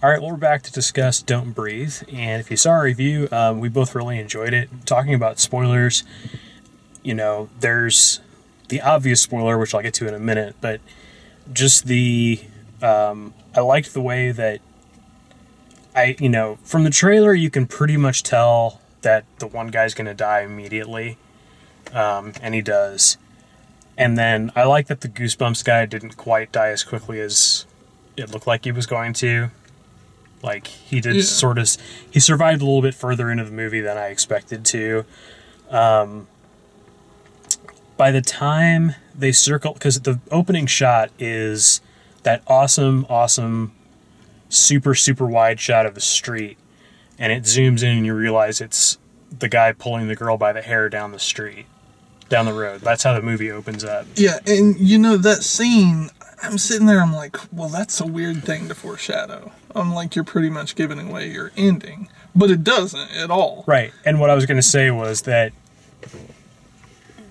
All right, well, we're back to discuss Don't Breathe, and if you saw our review, we both really enjoyed it. Talking about spoilers, you know, there's the obvious spoiler, which I'll get to in a minute, but just I liked the way that from the trailer, you can pretty much tell that the one guy's going to die immediately, and he does. And then I like that the Goosebumps guy didn't quite die as quickly as it looked like he was going to. Like, he did he survived a little bit further into the movie than I expected to. By the time they circle, because the opening shot is that awesome, super, super wide shot of the street, and it zooms in and you realize it's the guy pulling the girl by the hair down the road. That's how the movie opens up. Yeah, and that scene, I'm sitting there, I'm like, well, that's a weird thing to foreshadow. I'm like, you're pretty much giving away your ending. But it doesn't at all. Right. And what I was going to say was that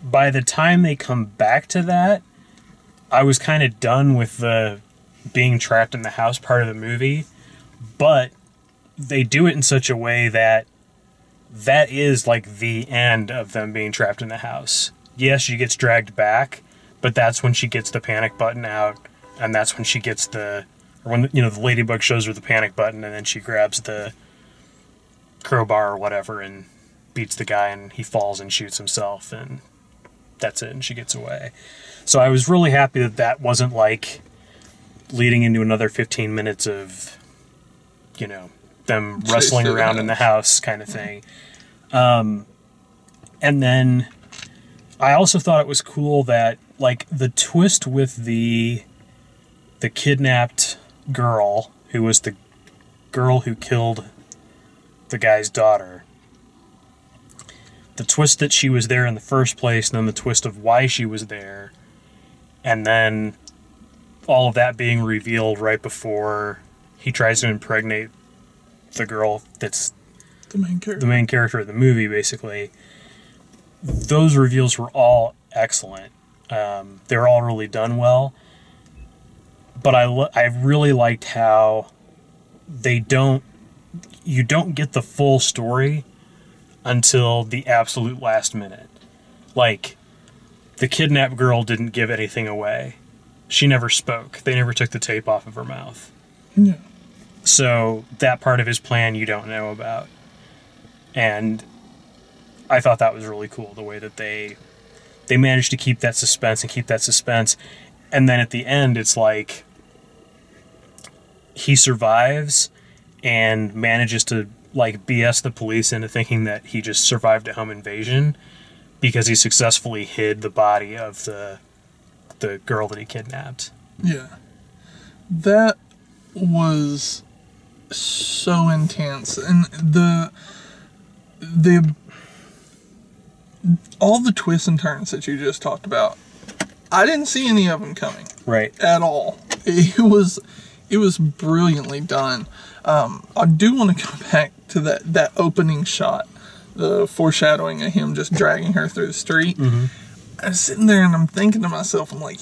by the time they come back to that, I was kind of done with the being trapped in the house part of the movie. But they do it in such a way that is like the end of them being trapped in the house. Yes, she gets dragged back, but that's when she gets the panic button out, and that's when she gets the ladybug shows her the panic button, and then she grabs the crowbar or whatever and beats the guy, and he falls and shoots himself, and that's it, and she gets away. So I was really happy that wasn't like leading into another 15 minutes of, them wrestling around in the house kind of thing. And then I also thought it was cool that, like, the twist with the kidnapped girl, who was the girl who killed the guy's daughter, the twist that she was there in the first place, and then the twist of why she was there, and then all of that being revealed right before he tries to impregnate the girl that's the main character of the movie, basically. Those reveals were all excellent. They were all really done well. But I really liked how you don't get the full story until the absolute last minute. Like, the kidnapped girl didn't give anything away. She never spoke. They never took the tape off of her mouth. Yeah. So that part of his plan you don't know about. And I thought that was really cool, the way that they managed to keep that suspense. And then at the end, it's like he survives and manages to, like, BS the police into thinking that he just survived a home invasion because he successfully hid the body of the girl that he kidnapped. Yeah. That was so intense. And all the twists and turns that you just talked about, I didn't see any of them coming. Right. At all. It was brilliantly done. I do want to go back to that opening shot, the foreshadowing of him just dragging her through the street. Mm-hmm. I was sitting there and I'm thinking to myself, I'm like,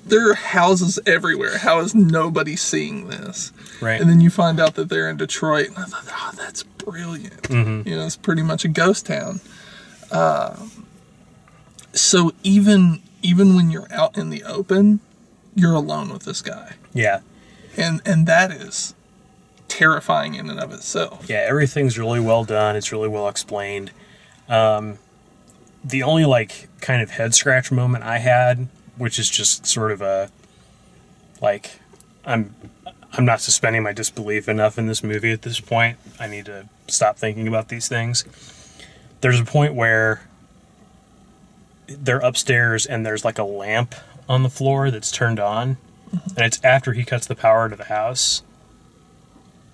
there are houses everywhere. How is nobody seeing this? Right. And then you find out that they're in Detroit, and I thought, oh, that's brilliant. Mm-hmm. It's pretty much a ghost town. So even when you're out in the open, you're alone with this guy. Yeah. And that is terrifying in and of itself. Yeah, everything's really well done. It's really well explained. The only, like, kind of head-scratch moment I had, which is just sort of a, like, I'm not suspending my disbelief enough in this movie at this point. I need to stop thinking about these things. There's a point where they're upstairs and there's, like, a lamp on the floor that's turned on, and it's after he cuts the power to the house.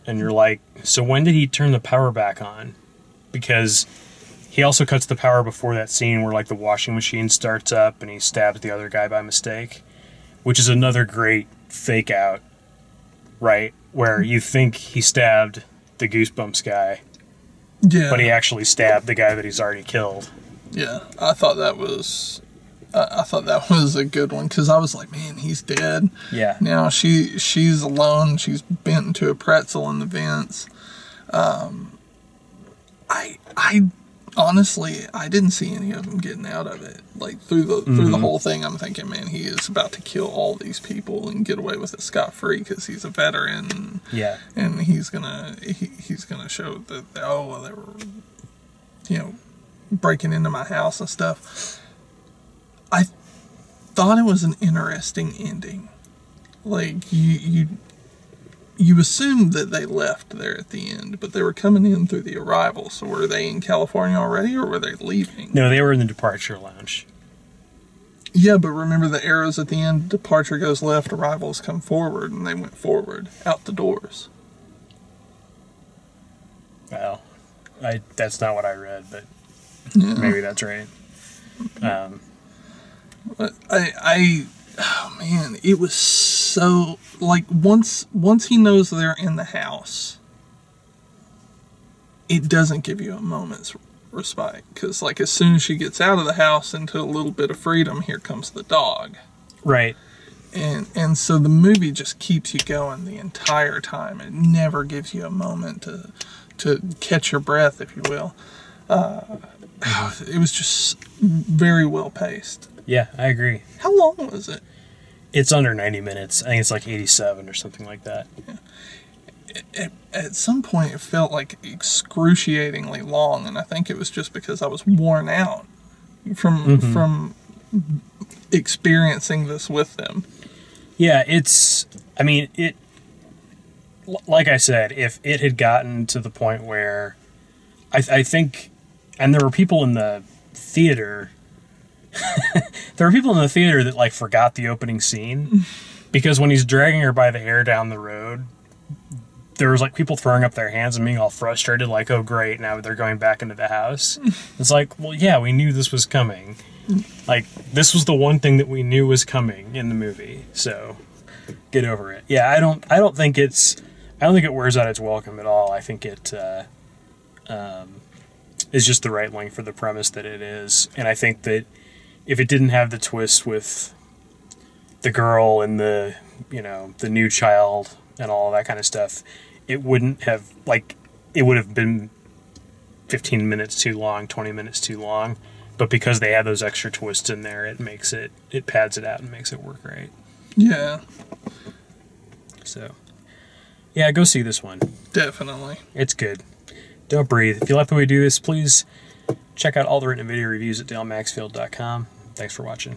And you're like, so when did he turn the power back on? Because he also cuts the power before that scene where, like, the washing machine starts up and he stabs the other guy by mistake, which is another great fake out, right? Where you think he stabbed the Goosebumps guy, Yeah. but he actually stabbed the guy that he's already killed. Yeah, I thought that was I thought that was a good one because I was like, man, he's dead. Yeah. Now she's alone. She's bent into a pretzel in the vents. I honestly, I didn't see any of them getting out of it. Like through the whole thing, I'm thinking, man, he is about to kill all these people and get away with it scot free because he's a veteran. Yeah. And he's gonna show that they were, breaking into my house and stuff. I thought it was an interesting ending. Like you assumed that they left there at the end, but they were coming in through the arrival. So were they in California already, or were they leaving? No, they were in the departure lounge. Yeah, but remember the arrows at the end? Departure goes left, arrivals come forward, and they went forward, out the doors. Well, that's not what I read, but Yeah. maybe that's right. But oh man, it was so, like, once he knows they're in the house, it doesn't give you a moment's respite. Because, like, as soon as she gets out of the house into a little bit of freedom, here comes the dog. Right. And so the movie just keeps you going the entire time. It never gives you a moment to catch your breath, if you will. It was just very well paced. Yeah, I agree. How long was it? It's under 90 minutes. I think it's like 87 or something like that. At some point, it felt like excruciatingly long, and I think it was just because I was worn out from experiencing this with them. Yeah, like I said, if it had gotten to the point where I think, and there were people in the theater that like forgot the opening scene, because when he's dragging her by the hair down the road, there was like people throwing up their hands and being all frustrated, like, oh great, now they're going back into the house. It's like, well, yeah, we knew this was coming. Like, this was the one thing that we knew was coming in the movie, so get over it. Yeah, I don't think it wears out its welcome at all. I think it is just the right length for the premise that it is, and I think that if it didn't have the twist with the girl and the new child and all that kind of stuff, it wouldn't have, like, it would have been 15 minutes too long, 20 minutes too long. But because they have those extra twists in there, it pads it out and makes it work right. Yeah. So, yeah, go see this one. Definitely. It's good. Don't breathe. If you like the way we do this, please check out all the written video reviews at dalemaxfield.com. Thanks for watching.